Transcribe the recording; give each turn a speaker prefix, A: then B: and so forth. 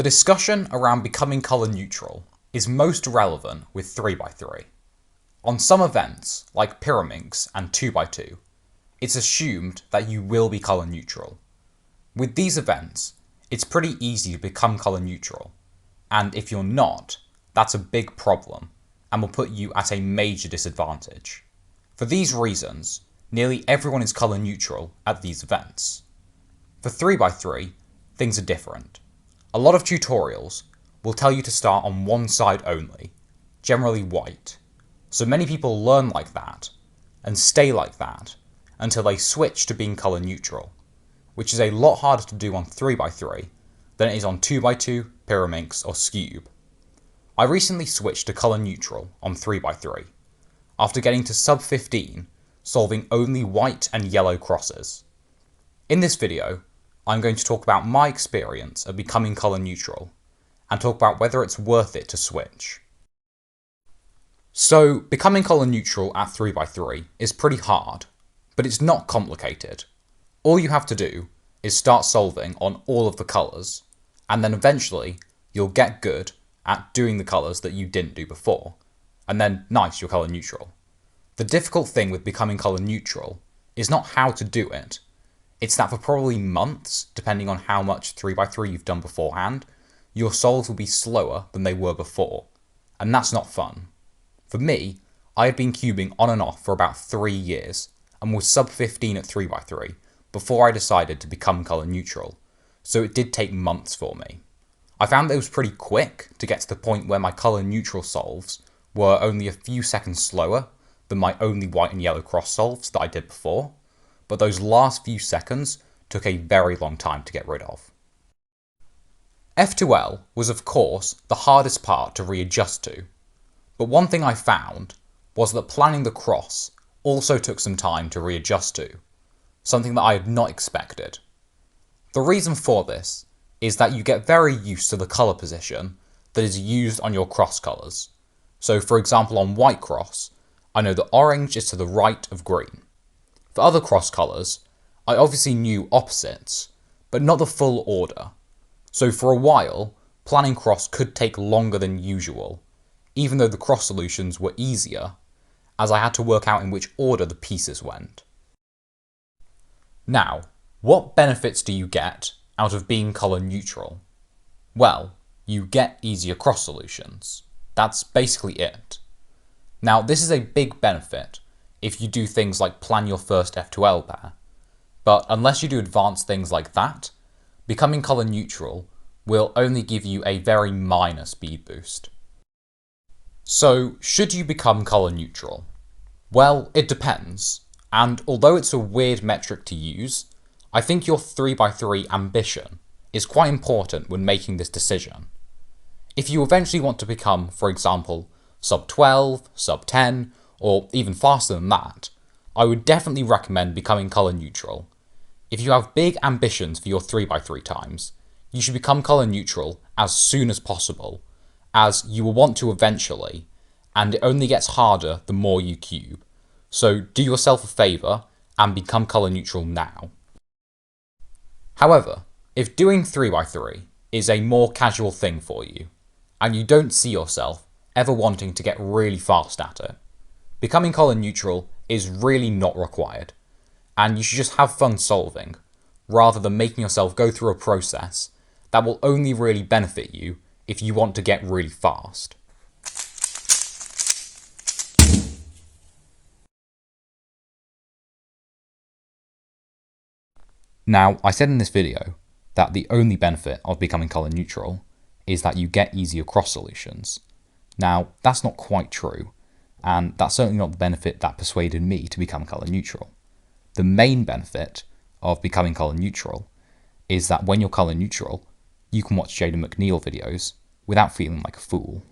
A: The discussion around becoming colour neutral is most relevant with 3x3. On some events, like Pyraminx and 2x2, it's assumed that you will be colour neutral. With these events, it's pretty easy to become colour neutral, and if you're not, that's a big problem and will put you at a major disadvantage. For these reasons, nearly everyone is colour neutral at these events. For 3x3, things are different. A lot of tutorials will tell you to start on one side only, generally white. So many people learn like that and stay like that until they switch to being colour neutral, which is a lot harder to do on 3x3 than it is on 2x2, Pyraminx or Scube. I recently switched to colour neutral on 3x3 after getting to sub 15 solving only white and yellow crosses. In this video, I'm going to talk about my experience of becoming colour neutral and talk about whether it's worth it to switch. So, becoming colour neutral at 3x3 is pretty hard, but it's not complicated. All you have to do is start solving on all of the colours, and then eventually you'll get good at doing the colours that you didn't do before, and then nice, you're colour neutral. The difficult thing with becoming colour neutral is not how to do it, it's that for probably months, depending on how much 3x3 you've done beforehand, your solves will be slower than they were before, and that's not fun. For me, I had been cubing on and off for about 3 years, and was sub 15 at 3x3 before I decided to become colour neutral, so it did take months for me. I found that it was pretty quick to get to the point where my colour neutral solves were only a few seconds slower than my only white and yellow cross solves that I did before, but those last few seconds took a very long time to get rid of. F2L was of course the hardest part to readjust to, but one thing I found was that planning the cross also took some time to readjust to, something that I had not expected. The reason for this is that you get very used to the colour position that is used on your cross colours. So for example on white cross, I know that orange is to the right of green. For other cross colours, I obviously knew opposites, but not the full order. So for a while, planning cross could take longer than usual, even though the cross solutions were easier, as I had to work out in which order the pieces went. Now, what benefits do you get out of being colour neutral? Well, you get easier cross solutions. That's basically it. Now, this is a big benefit if you do things like plan your first F2L pair, but unless you do advanced things like that, becoming colour neutral will only give you a very minor speed boost. So, should you become colour neutral? Well, it depends, and although it's a weird metric to use, I think your 3x3 ambition is quite important when making this decision. If you eventually want to become, for example, sub 12, sub 10, or even faster than that, I would definitely recommend becoming colour neutral. If you have big ambitions for your 3x3 times, you should become colour neutral as soon as possible, as you will want to eventually, and it only gets harder the more you cube. So do yourself a favour and become colour neutral now. However, if doing 3x3 is a more casual thing for you, and you don't see yourself ever wanting to get really fast at it, becoming colour neutral is really not required, and you should just have fun solving, rather than making yourself go through a process that will only really benefit you if you want to get really fast. Now, I said in this video that the only benefit of becoming colour neutral is that you get easier cross solutions. Now, that's not quite true, and that's certainly not the benefit that persuaded me to become colour neutral. The main benefit of becoming colour neutral is that when you're colour neutral, you can watch Jayden McNeill videos without feeling like a fool.